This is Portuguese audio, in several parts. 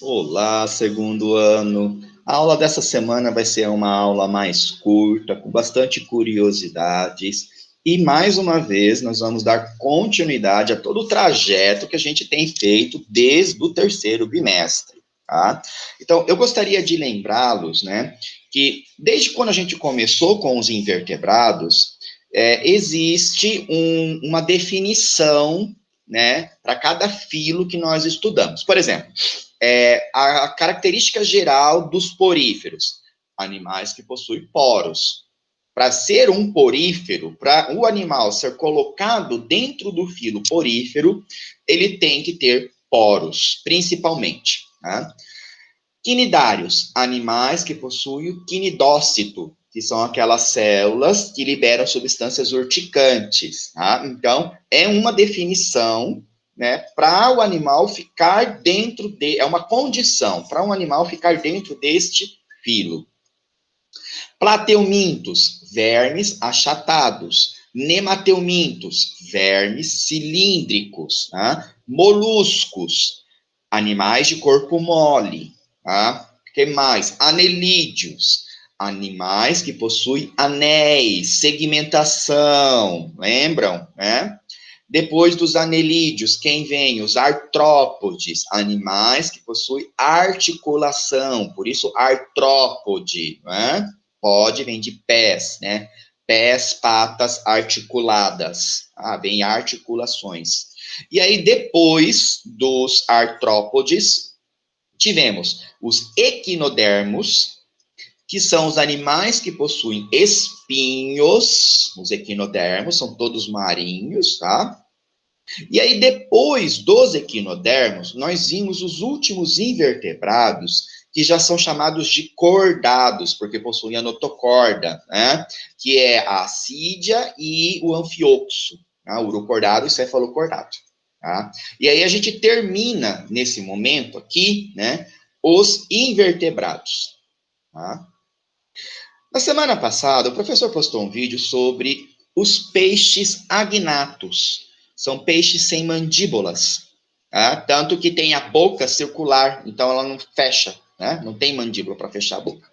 Olá, segundo ano. A aula dessa semana vai ser uma aula mais curta, com bastante curiosidades. E mais uma vez, nós vamos dar continuidade a todo o trajeto que a gente tem feito desde o terceiro bimestre, tá? Então, eu gostaria de lembrá-los, né, que desde quando a gente começou com os invertebrados, existe uma definição, né, para cada filo que nós estudamos. Por exemplo, a característica geral dos poríferos, animais que possuem poros. Para ser um porífero, para o animal ser colocado dentro do filo porífero, ele tem que ter poros, principalmente. Tá? Quinidários, animais que possuem o quinidócito, que são aquelas células que liberam substâncias urticantes. Tá? Então, é uma definição, né, para o animal ficar dentro é uma condição para um animal ficar dentro deste filo. Plateumintos, vermes achatados. Nemateumintos, vermes cilíndricos. Tá? Moluscos, animais de corpo mole. Tá? O que mais? Anelídeos, animais que possuem anéis, segmentação, lembram, né? Depois dos anelídeos, quem vem? Os artrópodes, animais que possuem articulação, por isso artrópode, né? Pode vem de pés, né? Pés, patas articuladas, vem articulações. E aí, depois dos artrópodes, tivemos os equinodermos, que são os animais que possuem espinhos, os equinodermos, são todos marinhos, tá? E aí, depois dos equinodermos, nós vimos os últimos invertebrados, que já são chamados de cordados, porque possuem a notocorda, né? Que é a assídia e o anfioxo, tá? O urocordado e o cefalocordado. Tá? E aí a gente termina, nesse momento aqui, né, os invertebrados. Tá? Na semana passada, o professor postou um vídeo sobre os peixes agnatos. São peixes sem mandíbulas, tá? Tanto que tem a boca circular, então ela não fecha, né? Não tem mandíbula para fechar a boca.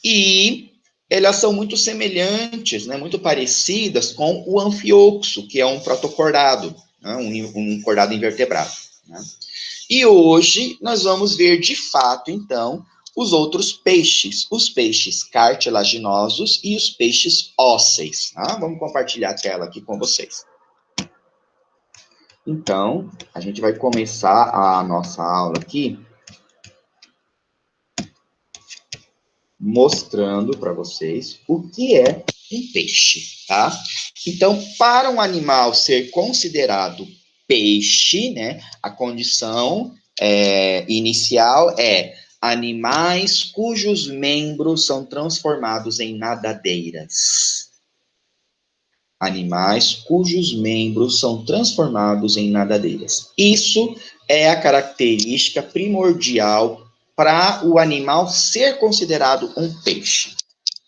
E elas são muito semelhantes, né? Muito parecidas com o anfioxo, que é um protocordado, né? um cordado invertebrado. Né? E hoje nós vamos ver de fato, então, os outros peixes, os peixes cartilaginosos e os peixes ósseos. Tá? Vamos compartilhar a tela aqui com vocês. Então, a gente vai começar a nossa aula aqui mostrando para vocês o que é um peixe, tá? Então, para um animal ser considerado peixe, né, a condição inicial é animais cujos membros são transformados em nadadeiras. Animais cujos membros são transformados em nadadeiras. Isso é a característica primordial para o animal ser considerado um peixe.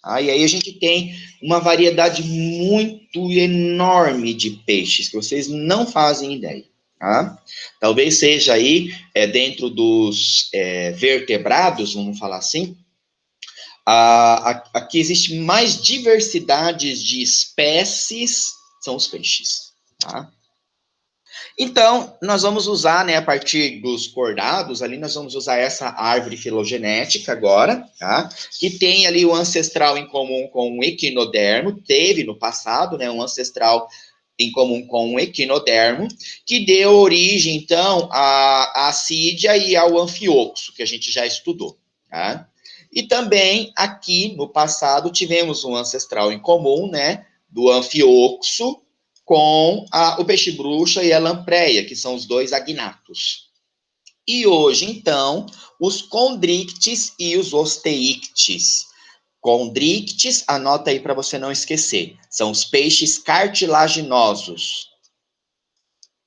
E aí a gente tem uma variedade muito enorme de peixes, que vocês não fazem ideia. Tá? Talvez seja aí, dentro dos vertebrados, vamos falar assim, aqui existe mais diversidades de espécies, são os peixes. Tá? Então, nós vamos usar, né, a partir dos cordados, ali nós vamos usar essa árvore filogenética agora, tá? Que tem ali o ancestral em comum com o equinodermo, teve no passado, né, um ancestral em comum com o equinodermo, que deu origem, então, à assídia e ao anfioxo, que a gente já estudou, tá? E também, aqui, no passado, tivemos um ancestral em comum, né, do anfioxo, com o peixe-bruxa e a lampreia, que são os dois agnatos. E hoje, então, os condrictes e os osteíctes. Condrictes, anota aí para você não esquecer, são os peixes cartilaginosos.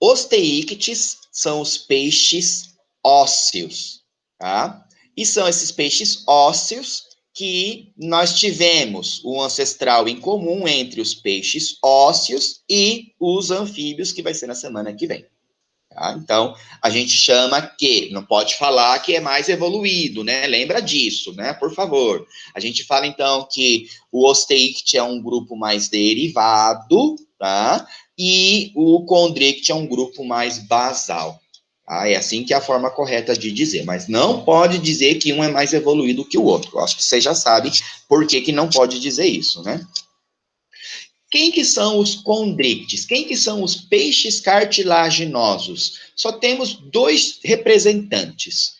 Osteíctes são os peixes ósseos, tá? E são esses peixes ósseos que nós tivemos um ancestral em comum entre os peixes ósseos e os anfíbios, que vai ser na semana que vem. Tá? Então, a gente chama que, não pode falar que é mais evoluído, né? Lembra disso, né? Por favor. A gente fala, então, que o Osteicht é um grupo mais derivado, tá? E o Chondricht é um grupo mais basal. Tá? É assim que é a forma correta de dizer, mas não pode dizer que um é mais evoluído que o outro. Eu acho que vocês já sabem por que não pode dizer isso, né? Quem que são os condrictes? Quem que são os peixes cartilaginosos? Só temos dois representantes.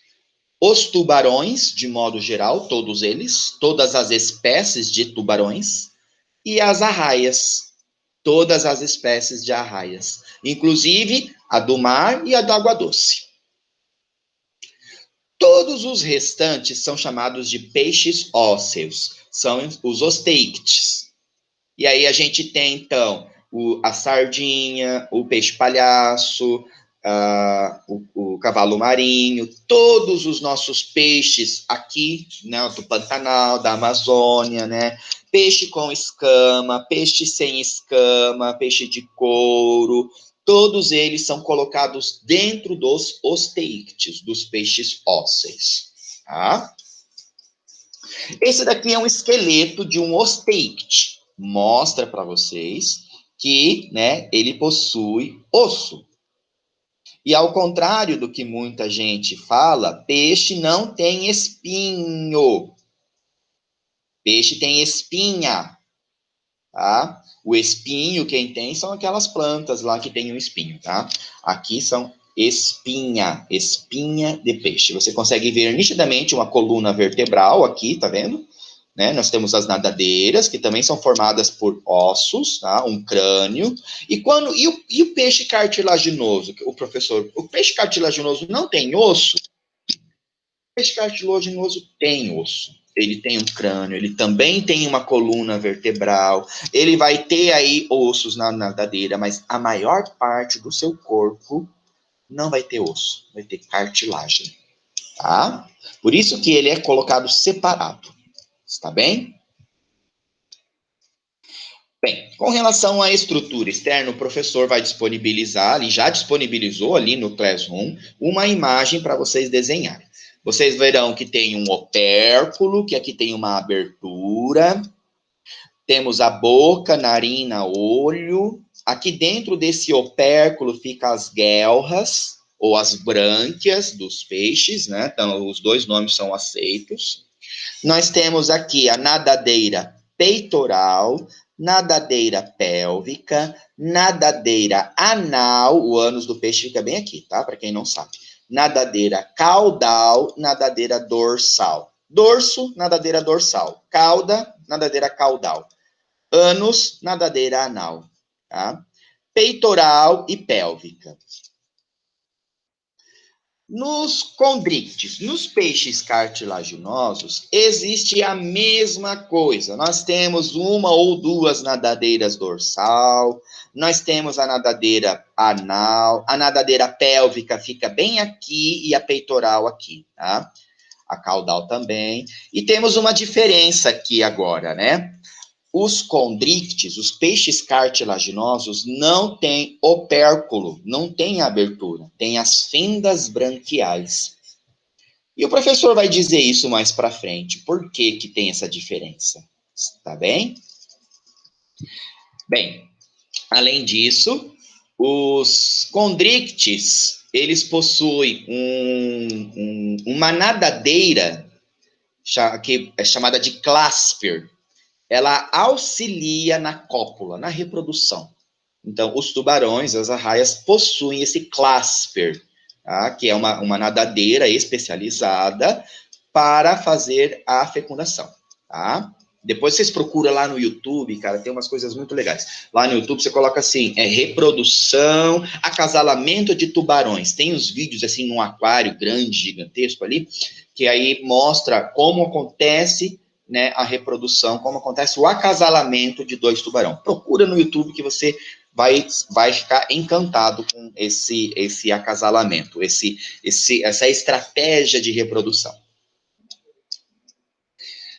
Os tubarões, de modo geral, todos eles, todas as espécies de tubarões, e as arraias, todas as espécies de arraias, inclusive a do mar e a da água doce. Todos os restantes são chamados de peixes ósseos, são os osteictes. E aí a gente tem, então, a sardinha, o peixe-palhaço, o cavalo marinho, todos os nossos peixes aqui, né, do Pantanal, da Amazônia, né? Peixe com escama, peixe sem escama, peixe de couro, todos eles são colocados dentro dos osteictes, dos peixes ósseos, tá? Esse daqui é um esqueleto de um osteict. Mostra para vocês que, né, ele possui osso. E ao contrário do que muita gente fala, peixe não tem espinho. Peixe tem espinha, tá? O espinho, quem tem, são aquelas plantas lá que tem um espinho, tá? Aqui são espinha de peixe. Você consegue ver nitidamente uma coluna vertebral aqui, tá vendo? Né? Nós temos as nadadeiras, que também são formadas por ossos, tá? Um crânio. E o peixe cartilaginoso? O peixe cartilaginoso não tem osso? O peixe cartilaginoso tem osso. Ele tem um crânio, ele também tem uma coluna vertebral, ele vai ter aí ossos na nadadeira, mas a maior parte do seu corpo não vai ter osso, vai ter cartilagem, tá? Por isso que ele é colocado separado, está bem? Bem, com relação à estrutura externa, o professor vai disponibilizar, ele já disponibilizou ali no Classroom, uma imagem para vocês desenharem. Vocês verão que tem um opérculo, que aqui tem uma abertura, temos a boca, narina, olho. Aqui dentro desse opérculo ficam as guelras, ou as brânquias dos peixes, né? Então, os dois nomes são aceitos. Nós temos aqui a nadadeira peitoral, nadadeira pélvica, nadadeira anal, o ânus do peixe fica bem aqui, tá? Para quem não sabe. Nadadeira caudal, nadadeira dorsal. Dorso, nadadeira dorsal. Cauda, nadadeira caudal. Ânus, nadadeira anal, tá? Peitoral e pélvica. Nos condrictes, nos peixes cartilaginosos, existe a mesma coisa. Nós temos uma ou duas nadadeiras dorsal, nós temos a nadadeira anal, a nadadeira pélvica fica bem aqui e a peitoral aqui, tá? A caudal também. E temos uma diferença aqui agora, né? Os condrictes, os peixes cartilaginosos, não têm opérculo, não tem abertura, tem as fendas branquiais. E o professor vai dizer isso mais para frente. Por que que tem essa diferença? Tá bem? Bem, além disso, os condrictes, eles possuem uma nadadeira que é chamada de clasper. Ela auxilia na cópula, na reprodução. Então, os tubarões, as arraias, possuem esse clasper, tá? Que é uma nadadeira especializada para fazer a fecundação, tá? Depois vocês procuram lá no YouTube, cara, tem umas coisas muito legais. Lá no YouTube você coloca assim, reprodução, acasalamento de tubarões. Tem os vídeos assim num aquário grande, gigantesco ali, que aí mostra como acontece, né, a reprodução, como acontece o acasalamento de dois tubarões. Procura no YouTube que você vai ficar encantado com esse acasalamento, essa estratégia de reprodução.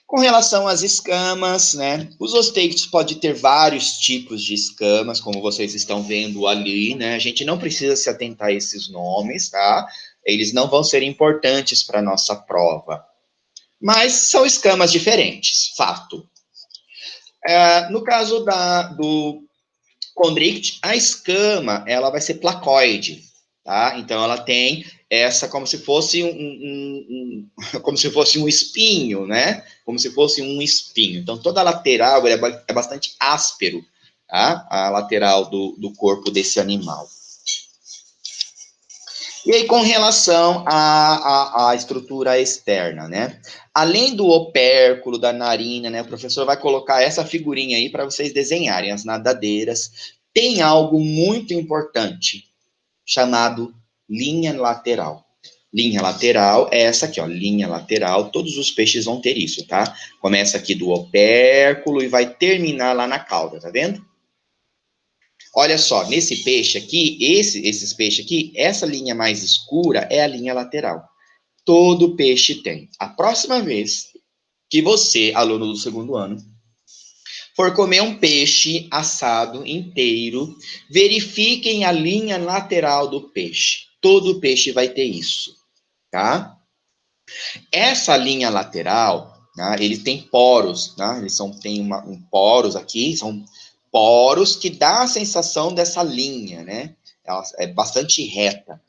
Com relação às escamas, né? Os osteitos podem ter vários tipos de escamas, como vocês estão vendo ali, né? A gente não precisa se atentar a esses nomes, tá? Eles não vão ser importantes para a nossa prova. Mas são escamas diferentes, fato. No caso do Chondricht, a escama, ela vai ser placoide, tá? Então, ela tem essa como se fosse como se fosse um espinho, né? Como se fosse um espinho. Então, toda a lateral é bastante áspero, tá? A lateral do corpo desse animal. E aí, com relação à estrutura externa, né? Além do opérculo, da narina, né? O professor vai colocar essa figurinha aí para vocês desenharem, as nadadeiras. Tem algo muito importante, chamado linha lateral. Linha lateral é essa aqui, ó, linha lateral. Todos os peixes vão ter isso, tá? Começa aqui do opérculo e vai terminar lá na cauda, tá vendo? Olha só, nesse peixe aqui, esses peixes aqui, essa linha mais escura é a linha lateral. Todo peixe tem. A próxima vez que você, aluno do segundo ano, for comer um peixe assado inteiro, verifiquem a linha lateral do peixe. Todo peixe vai ter isso, tá? Essa linha lateral, né, ele tem poros, né? Eles têm poros aqui, são poros que dá a sensação dessa linha, né? Ela é bastante reta.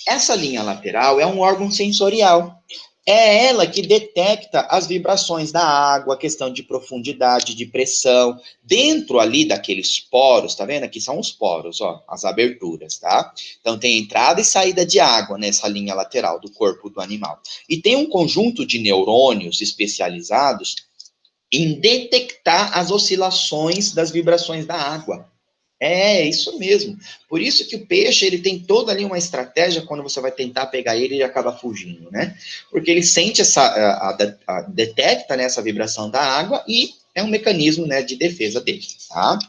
Essa linha lateral é um órgão sensorial. É ela que detecta as vibrações da água, a questão de profundidade, de pressão, dentro ali daqueles poros, tá vendo? Aqui são os poros, ó, as aberturas, tá? Então tem entrada e saída de água nessa linha lateral do corpo do animal. E tem um conjunto de neurônios especializados em detectar as oscilações das vibrações da água. É, isso mesmo. Por isso que o peixe, ele tem toda ali uma estratégia quando você vai tentar pegar ele, ele acaba fugindo, né? Porque ele sente detecta, né, essa vibração da água e é um mecanismo, né, de defesa dele, tá?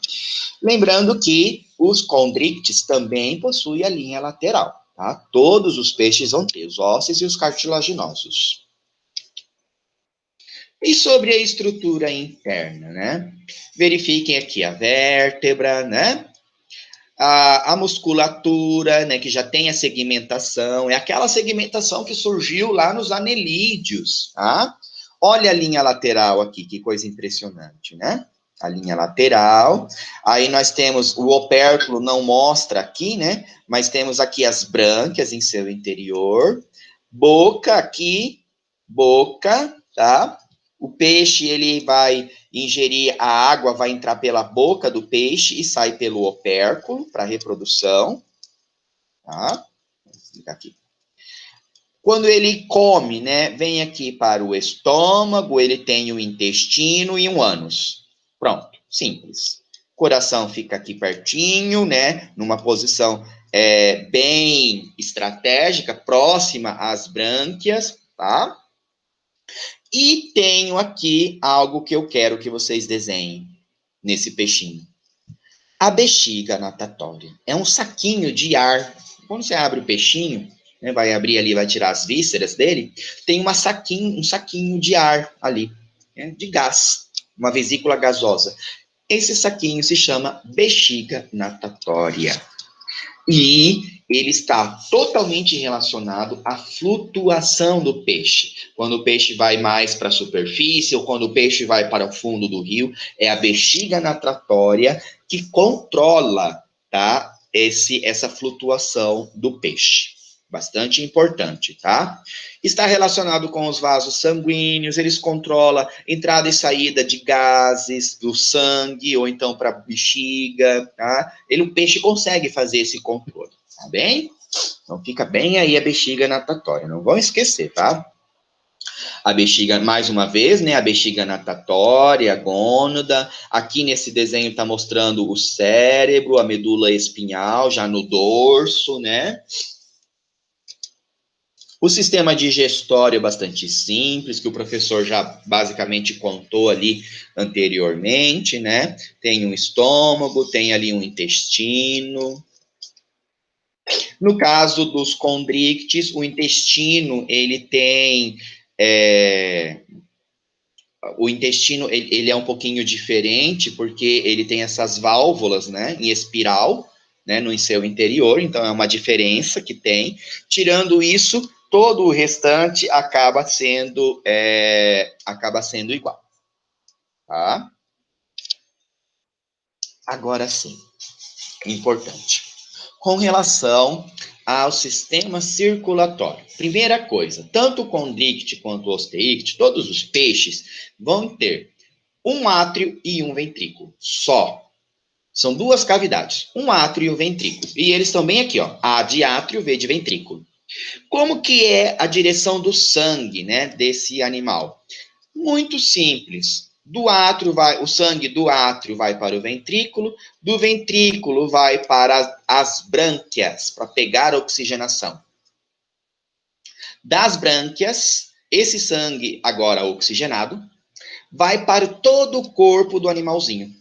Lembrando que os condrictes também possuem a linha lateral, tá? Todos os peixes vão ter, os ósseos e os cartilaginosos. E sobre a estrutura interna, né? Verifiquem aqui a vértebra, né? A musculatura, né, que já tem a segmentação, é aquela segmentação que surgiu lá nos anelídeos, tá? Olha a linha lateral aqui, que coisa impressionante, né? A linha lateral, aí nós temos, o opérculo não mostra aqui, né? Mas temos aqui as brânquias em seu interior, boca aqui, boca, tá? O peixe, ele vai ingerir a água, vai entrar pela boca do peixe e sai pelo opérculo para reprodução, tá? Aqui. Quando ele come, né, vem aqui para o estômago, ele tem o intestino e um ânus. Pronto, simples. Coração fica aqui pertinho, né, numa posição bem estratégica, próxima às brânquias, tá? E tenho aqui algo que eu quero que vocês desenhem nesse peixinho. A bexiga natatória é um saquinho de ar. Quando você abre o peixinho, né, vai abrir ali, vai tirar as vísceras dele, tem um saquinho de ar ali, né, de gás, uma vesícula gasosa. Esse saquinho se chama bexiga natatória. E ele está totalmente relacionado à flutuação do peixe. Quando o peixe vai mais para a superfície ou quando o peixe vai para o fundo do rio, é a bexiga natatória que controla, tá, essa flutuação do peixe. Bastante importante, tá? Está relacionado com os vasos sanguíneos, eles controlam entrada e saída de gases do sangue ou então para a bexiga, tá? O peixe consegue fazer esse controle, tá bem? Então fica bem aí a bexiga natatória, não vão esquecer, tá? A bexiga, mais uma vez, né? A bexiga natatória, a gônada. Aqui nesse desenho está mostrando o cérebro, a medula espinhal, já no dorso, né? O sistema digestório é bastante simples, que o professor já basicamente contou ali anteriormente, né? Tem um estômago, tem ali um intestino. No caso dos condrictes, o intestino, ele tem o intestino, ele é um pouquinho diferente, porque ele tem essas válvulas, né, em espiral, né, no seu interior, então é uma diferença que tem. Tirando isso, todo o restante acaba sendo igual, tá? Agora sim, importante. Com relação ao sistema circulatório. Primeira coisa, tanto o condicte quanto o osteícte, todos os peixes vão ter um átrio e um ventrículo, só. São duas cavidades, um átrio e um ventrículo. E eles estão bem aqui, ó, A de átrio, V de ventrículo. Como que é a direção do sangue, né, desse animal? Muito simples. O sangue do átrio vai para o ventrículo, do ventrículo vai para as brânquias, para pegar a oxigenação. Das brânquias, esse sangue, agora oxigenado, vai para todo o corpo do animalzinho.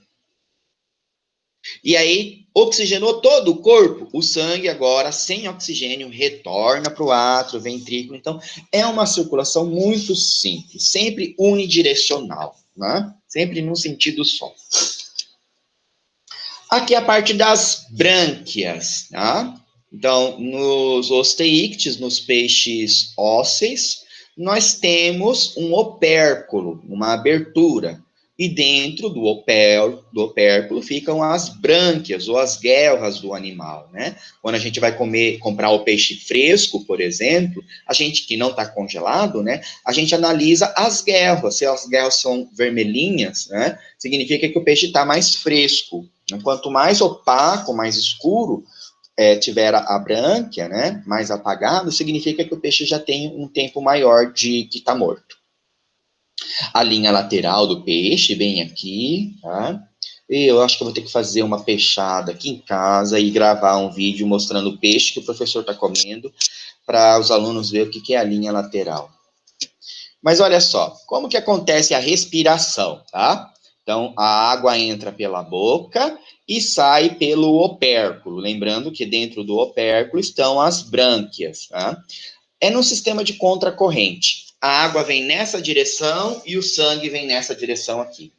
E aí, oxigenou todo o corpo, o sangue agora, sem oxigênio, retorna para o átrio, ventrículo. Então, é uma circulação muito simples, sempre unidirecional, né? Sempre num sentido só. Aqui a parte das brânquias, tá? Então, nos osteíctes, nos peixes ósseos, nós temos um opérculo, uma abertura. E dentro do opérculo ficam as brânquias ou as guelras do animal, né? Quando a gente vai comprar o peixe fresco, por exemplo, a gente que não está congelado, né? A gente analisa as guelras. Se as guelras são vermelhinhas, né? Significa que o peixe está mais fresco. Quanto mais opaco, mais escuro tiver a brânquia, né, mais apagado, significa que o peixe já tem um tempo maior de que está morto. A linha lateral do peixe, bem aqui, tá? E eu acho que eu vou ter que fazer uma peixada aqui em casa e gravar um vídeo mostrando o peixe que o professor está comendo, para os alunos verem o que é a linha lateral. Mas olha só, como que acontece a respiração, tá? Então, a água entra pela boca e sai pelo opérculo. Lembrando que dentro do opérculo estão as brânquias, tá? É num sistema de contracorrente. A água vem nessa direção e o sangue vem nessa direção aqui.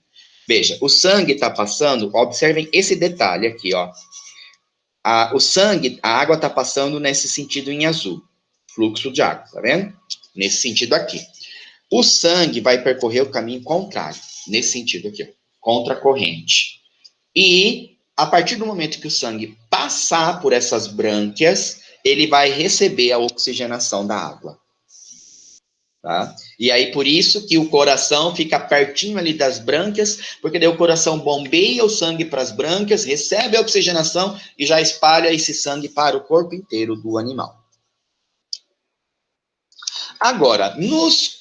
Veja, o sangue está passando, observem esse detalhe aqui, ó. A água está passando nesse sentido em azul. Fluxo de água, tá vendo? Nesse sentido aqui. O sangue vai percorrer o caminho contrário, nesse sentido aqui, ó, contra a corrente. E, a partir do momento que o sangue passar por essas brânquias, ele vai receber a oxigenação da água. Tá? E aí, por isso que o coração fica pertinho ali das brânquias, porque daí o coração bombeia o sangue para as brânquias, recebe a oxigenação e já espalha esse sangue para o corpo inteiro do animal. Agora, nos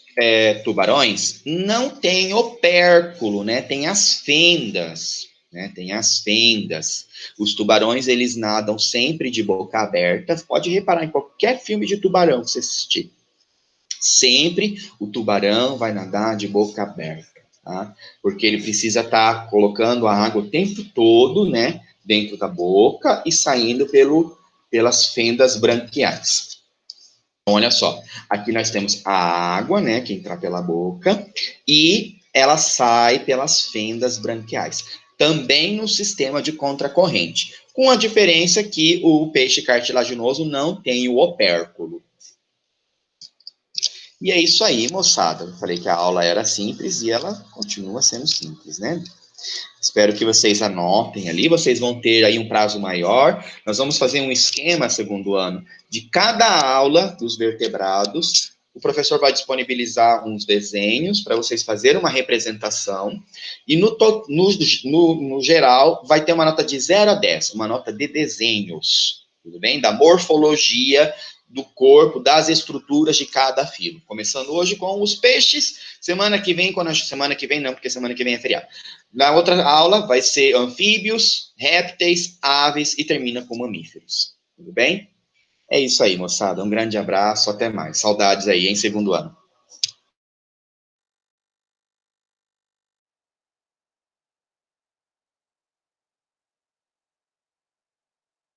tubarões, não tem opérculo, né? Tem as fendas, né? Tem as fendas. Os tubarões, eles nadam sempre de boca aberta. Pode reparar em qualquer filme de tubarão que você assistir. Sempre o tubarão vai nadar de boca aberta, tá? Porque ele precisa estar colocando a água o tempo todo, né? Dentro da boca e saindo pelas fendas branquiais. Olha só, aqui nós temos a água, né, que entra pela boca, e ela sai pelas fendas branquiais. Também no sistema de contracorrente, com a diferença que o peixe cartilaginoso não tem o opérculo. E é isso aí, moçada. Eu falei que a aula era simples e ela continua sendo simples, né? Espero que vocês anotem ali, vocês vão ter aí um prazo maior. Nós vamos fazer um esquema, segundo ano, de cada aula dos vertebrados. O professor vai disponibilizar uns desenhos para vocês fazerem uma representação. E no geral, vai ter uma nota de 0 a 10, uma nota de desenhos, tudo bem? Da morfologia do corpo, das estruturas de cada filo. Começando hoje com os peixes, semana que vem não, porque semana que vem é feriado. Na outra aula vai ser anfíbios, répteis, aves e termina com mamíferos. Tudo bem? É isso aí, moçada. Um grande abraço, até mais. Saudades aí, em segundo ano.